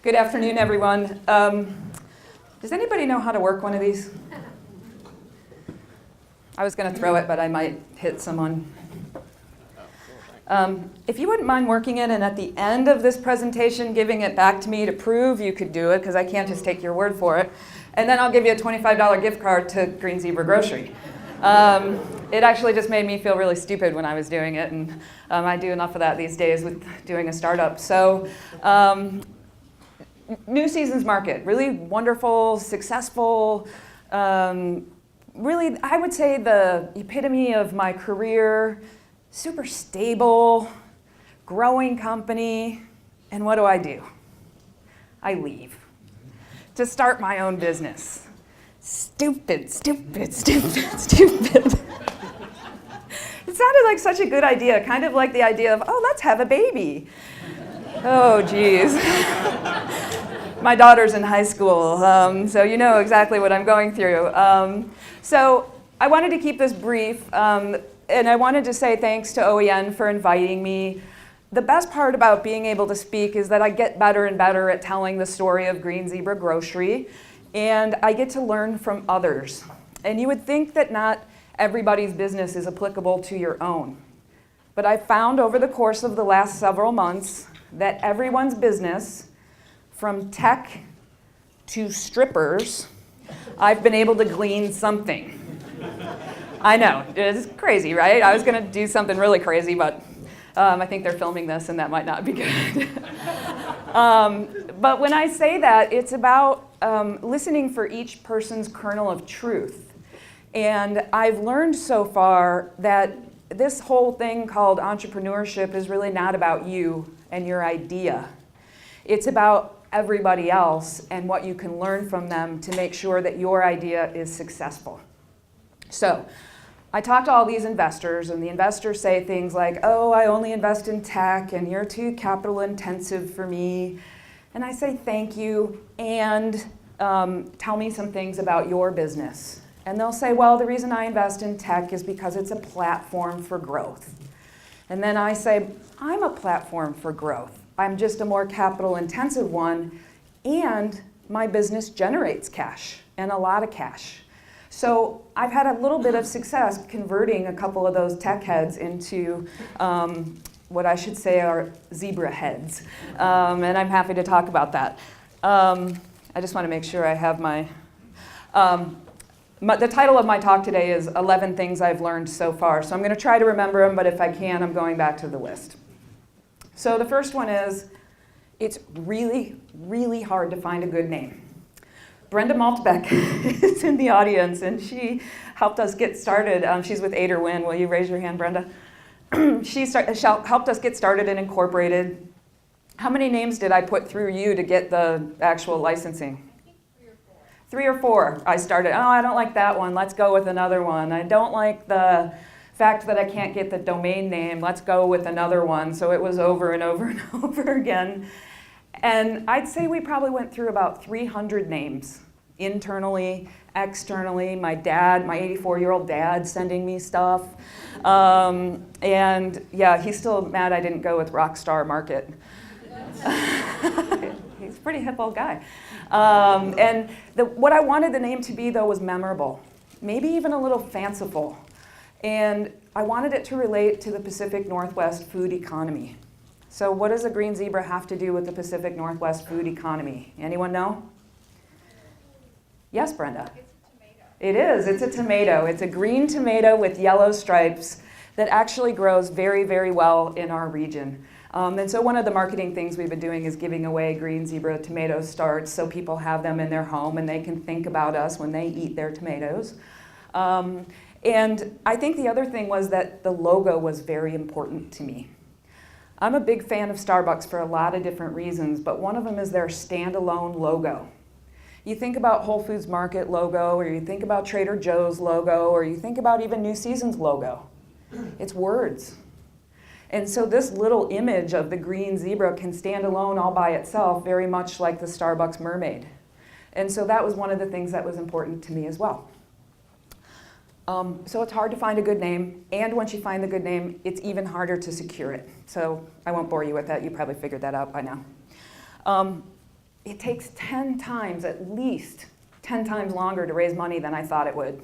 Good afternoon, everyone. Does anybody know how to work one of these? I was going to throw it, but I might hit someone. If you wouldn't mind working it and at the end of this presentation giving it back to me to prove you could do it, because I can't just take your word for it, and then I'll give you a $25 gift card to Green Zebra Grocery. It actually just made me feel really stupid when I was doing it, and I do enough of that these days with doing a startup. So, New Seasons Market, really wonderful, successful, really, I would say the epitome of my career, super stable, growing company, and what do? I leave to start my own business. Stupid, stupid, stupid, stupid. It sounded like such a good idea, kind of like the idea of, oh, let's have a baby. Oh, geez. My daughter's in high school, so you know exactly what I'm going through. So I wanted to keep this brief, and I wanted to say thanks to OEN for inviting me. The best part about being able to speak is that I get better and better at telling the story of Green Zebra Grocery, and I get to learn from others. And you would think that not everybody's business is applicable to your own. But I found over the course of the last several months that everyone's business, from tech to strippers, I've been able to glean something. I know, it's crazy, right? I was going to do something really crazy, but I think they're filming this and that might not be good. But when I say that, it's about listening for each person's kernel of truth. And I've learned so far that this whole thing called entrepreneurship is really not about you and your idea. It's about everybody else and what you can learn from them to make sure that your idea is successful. So I talk to all these investors, and the investors say things like, oh, I only invest in tech, and you're too capital intensive for me. And I say, thank you, and tell me some things about your business. And they'll say, well, the reason I invest in tech is because it's a platform for growth. And then I say, I'm a platform for growth. I'm just a more capital intensive one, and my business generates cash, and a lot of cash. So I've had a little bit of success converting a couple of those tech heads into what I should say are zebra heads. And I'm happy to talk about that. I just want to make sure I have the title of my talk today is 11 Things I've Learned So Far. So I'm going to try to remember them, but if I can, I'm going back to the list. So the first one is, it's really, really hard to find a good name. Brenda Maltbeck is in the audience, and she helped us get started. She's with Ader Win. Will you raise your hand, Brenda? She helped us get started and incorporated. How many names did I put through you to get the actual licensing? I think 3 or 4. 3 or 4. I started, oh, I don't like that one. Let's go with another one. I don't like the fact that I can't get the domain name. Let's go with another one. So it was over and over and over again. And I'd say we probably went through about 300 names, internally, externally. My dad, my 84-year-old dad, sending me stuff. And yeah, he's still mad I didn't go with Rockstar Market. He's a pretty hip old guy. And what I wanted the name to be, though, was memorable, maybe even a little fanciful. And I wanted it to relate to the Pacific Northwest food economy. So what does a green zebra have to do with the Pacific Northwest food economy? Anyone know? Yes, Brenda? It's a tomato. It is. It's a tomato. It's a green tomato with yellow stripes that actually grows very, very well in our region. And so one of the marketing things we've been doing is giving away green zebra tomato starts so people have them in their home and they can think about us when they eat their tomatoes. And I think the other thing was that the logo was very important to me. I'm a big fan of Starbucks for a lot of different reasons, but one of them is their standalone logo. You think about Whole Foods Market logo, or you think about Trader Joe's logo, or you think about even New Seasons logo. It's words. And so this little image of the green zebra can stand alone all by itself, very much like the Starbucks mermaid. And so that was one of the things that was important to me as well. So it's hard to find a good name, and once you find the good name, it's even harder to secure it. So I won't bore you with that. You probably figured that out by now. it takes 10 times, at least 10 times longer to raise money than I thought it would.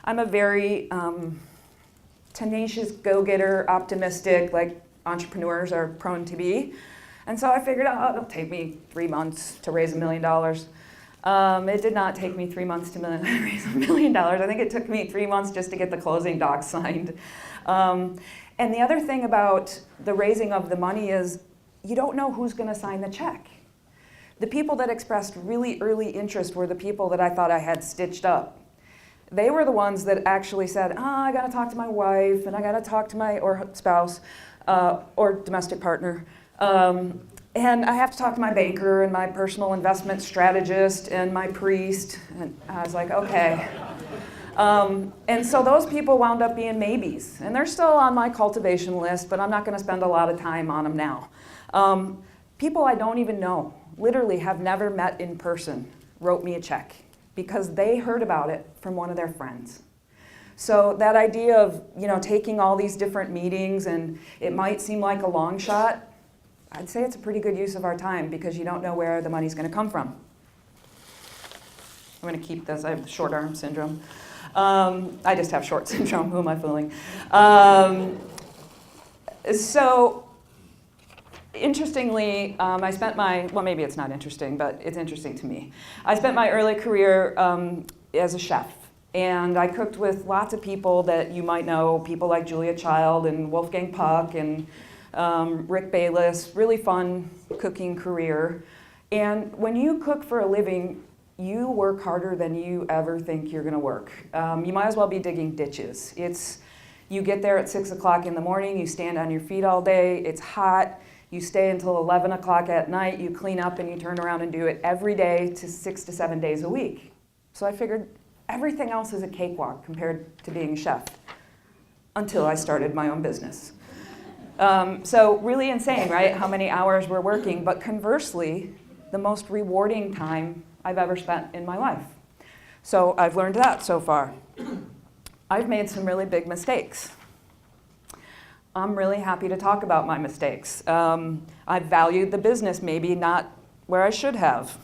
I'm a very tenacious, go-getter, optimistic, like entrepreneurs are prone to be. And so I figured, oh, it'll take me 3 months to raise $1 million. It did not take me 3 months to raise $1 million. I think it took me 3 months just to get the closing docs signed. And the other thing about the raising of the money is you don't know who's going to sign the check. The people that expressed really early interest were the people that I thought I had stitched up. They were the ones that actually said, I got to talk to my wife, and I got to talk to my or spouse or domestic partner. And I have to talk to my banker and my personal investment strategist and my priest. And I was like, okay. And so those people wound up being maybes. And they're still on my cultivation list, but I'm not going to spend a lot of time on them now. People I don't even know, literally have never met in person, wrote me a check because they heard about it from one of their friends. So that idea of, taking all these different meetings, and it might seem like a long shot, I'd say it's a pretty good use of our time because you don't know where the money's going to come from. I'm going to keep this. I have short arm syndrome. I just have short syndrome. Who am I fooling? So interestingly, I spent well, maybe it's not interesting, but it's interesting to me. I spent my early career as a chef. And I cooked with lots of people that you might know, people like Julia Child and Wolfgang Puck and Rick Bayless, really fun cooking career. And when you cook for a living, you work harder than you ever think you're gonna work. You might as well be digging ditches. You get there at 6 o'clock in the morning, you stand on your feet all day, it's hot, you stay until 11 o'clock at night, you clean up and you turn around and do it every day to 6 to 7 days a week. So I figured everything else is a cakewalk compared to being a chef until I started my own business. So really insane, right? How many hours we're working, but conversely, the most rewarding time I've ever spent in my life. So I've learned that so far. I've made some really big mistakes. I'm really happy to talk about my mistakes. I've valued the business maybe not where I should have.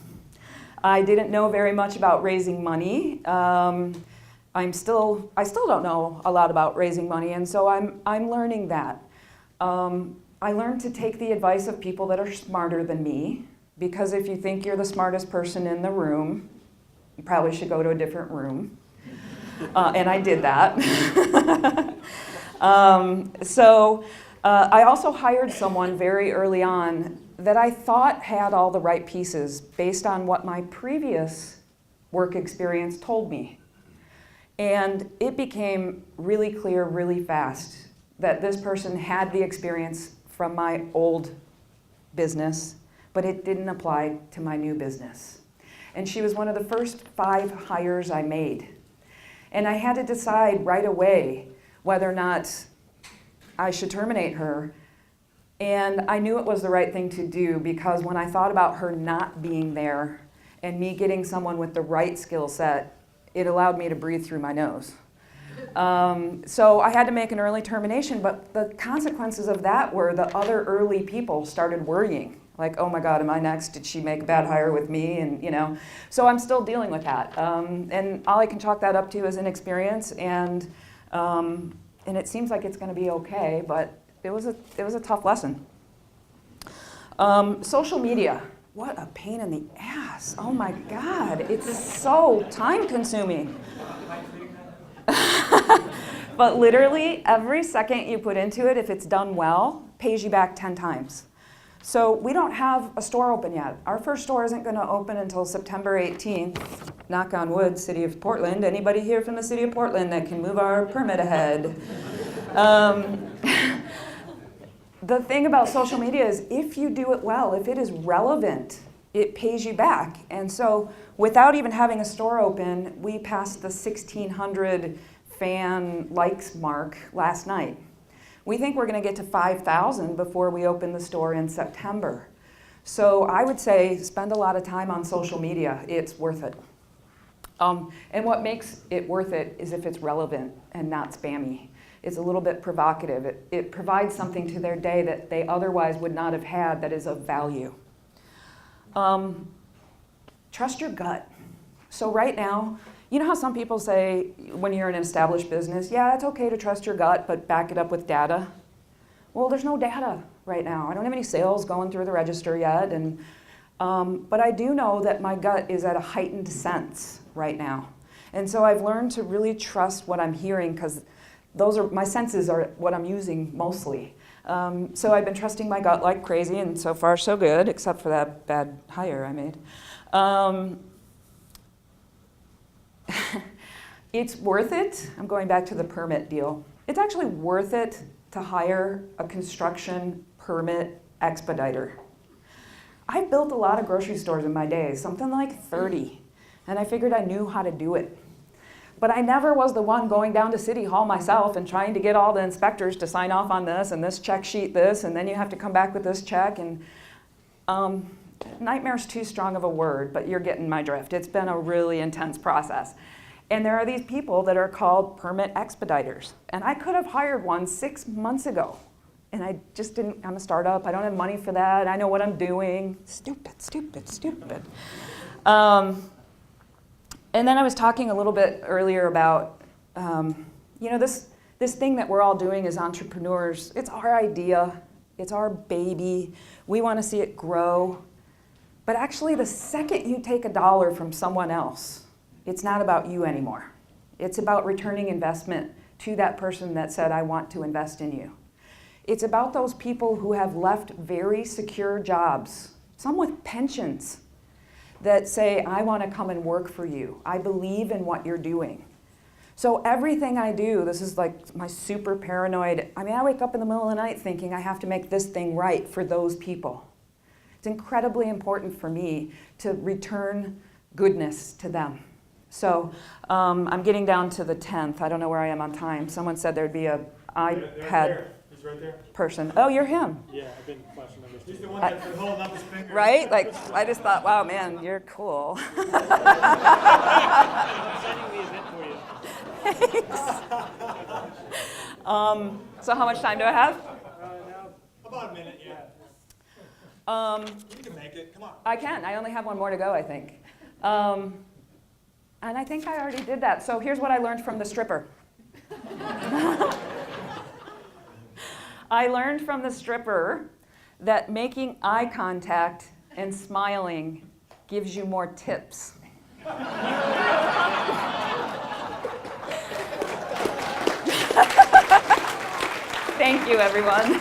I didn't know very much about raising money. I still don't know a lot about raising money, and so I'm learning that. I learned to take the advice of people that are smarter than me, because if you think you're the smartest person in the room, you probably should go to a different room. And I did that. I also hired someone very early on that I thought had all the right pieces based on what my previous work experience told me. And it became really clear really fast that this person had the experience from my old business, but it didn't apply to my new business. And she was one of the first 5 hires I made. And I had to decide right away whether or not I should terminate her. And I knew it was the right thing to do because when I thought about her not being there and me getting someone with the right skill set, it allowed me to breathe through my nose. So I had to make an early termination, but the consequences of that were the other early people started worrying. Like, oh my God, am I next? Did she make a bad hire with me? And so I'm still dealing with that. And all I can chalk that up to is inexperience, and it seems like it's going to be okay, but it was a tough lesson. Social media, what a pain in the ass. Oh my God, it's so time consuming. But literally every second you put into it, if it's done well, pays you back 10 times. So we don't have a store open yet. Our first store isn't going to open until September 18th. Knock on wood, City of Portland. Anybody here from the City of Portland that can move our permit ahead? The thing about social media is if you do it well, if it is relevant, it pays you back. And so without even having a store open, we passed the 1,600 fan likes mark last night. We think we're going to get to 5,000 before we open the store in September. So I would say spend a lot of time on social media. It's worth it. And what makes it worth it is if it's relevant and not spammy. It's a little bit provocative. It provides something to their day that they otherwise would not have had that is of value. trust your gut. So right now, you know how some people say when you're in an established business, yeah, it's okay to trust your gut, but back it up with data? Well, there's no data right now. I don't have any sales going through the register yet, but I do know that my gut is at a heightened sense right now. And so I've learned to really trust what I'm hearing, because my senses are what I'm using mostly. So I've been trusting my gut like crazy, and so far so good, except for that bad hire I made. It's worth it. I'm going back to the permit deal. It's actually worth it to hire a construction permit expediter. I've built a lot of grocery stores in my day, something like 30, and I figured I knew how to do it. But I never was the one going down to City Hall myself and trying to get all the inspectors to sign off on this and this check sheet this, and then you have to come back with this check. And nightmare's too strong of a word, but you're getting my drift. It's been a really intense process. And there are these people that are called permit expediters. And I could have hired one 6 months ago. And I just didn't. I'm a startup. I don't have money for that. I know what I'm doing. Stupid, stupid, stupid. And then I was talking a little bit earlier about, this thing that we're all doing as entrepreneurs. It's our idea. It's our baby. We want to see it grow. But actually, the second you take $1 from someone else, it's not about you anymore. It's about returning investment to that person that said, I want to invest in you. It's about those people who have left very secure jobs, some with pensions, that say, I want to come and work for you. I believe in what you're doing. So everything I do, this is like my super paranoid, I wake up in the middle of the night thinking I have to make this thing right for those people. It's incredibly important for me to return goodness to them. So I'm getting down to the 10th. I don't know where I am on time. Someone said there'd be an iPad He's right there. person. Oh, you're him. Yeah, I've been flashing numbers. He's the one that's been holding up his finger. Right? Like, I just thought, wow, man, you're cool. I'm setting the event for you. Thanks. So how much time do I have? Now, about a minute, yeah. You can make it. Come on. I can. I only have one more to go, I think. And I think I already did that. So here's what I learned from the stripper. I learned from the stripper that making eye contact and smiling gives you more tips. Thank you, everyone.